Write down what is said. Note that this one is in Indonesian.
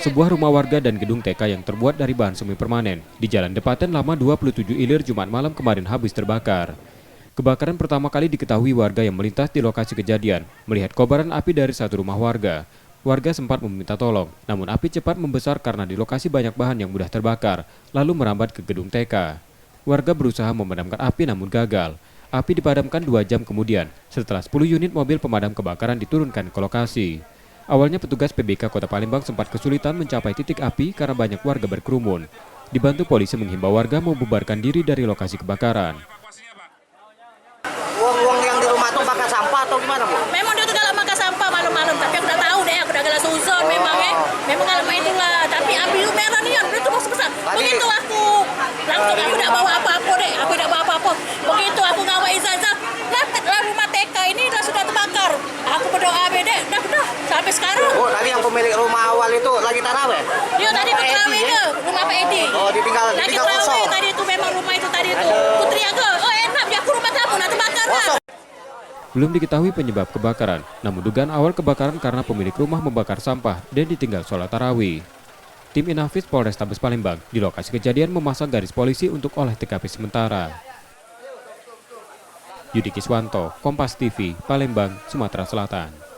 Sebuah rumah warga dan gedung TK yang terbuat dari bahan semi permanen di Jalan Depaten Lama 27 Ilir Jumat malam kemarin habis terbakar. Kebakaran pertama kali diketahui warga yang melintas di lokasi kejadian melihat kobaran api dari satu rumah warga. Warga sempat meminta tolong, namun api cepat membesar karena di lokasi banyak bahan yang mudah terbakar, lalu merambat ke gedung TK. Warga berusaha memadamkan api namun gagal. Api dipadamkan 2 jam kemudian setelah 10 unit mobil pemadam kebakaran diturunkan ke lokasi. Awalnya petugas PBK Kota Palembang sempat kesulitan mencapai titik api karena banyak warga berkerumun. Dibantu polisi menghimbau warga membubarkan diri dari lokasi kebakaran. Uang yang di rumah tuh bakar sampah atau gimana, Bu? Memang dia tuh galak makan sampah malam-malam, tapi aku udah tahu deh, aku udah galak suzon memang memang galak itulah. Tapi api itu merah nih, itu besar. Begitu aku langsung aku udah bawa apa-apa deh, aku udah bawa apa-apa. Begitu aku ngawa ijazah, lah rumah TK ini sudah terbakar. Aku berdoa deh, udah sampai sekarang. Oh, tadi yang pemilik rumah awal itu lagi taraweh? Dia tadi terawih ke rumah Pak Edi. Oh, ditinggal terawih kosong. tadi itu memang rumah itu tadi itu. Putri aku, oh enak dia aku rumah tamu, nanti bakar lah. Belum diketahui penyebab kebakaran, namun dugaan awal kebakaran karena pemilik rumah membakar sampah dan ditinggal sholat tarawih. Tim Inafis Polrestabes Palembang di lokasi kejadian memasang garis polisi untuk olah TKP sementara. Yudi Kiswanto, Kompas TV, Palembang, Sumatera Selatan.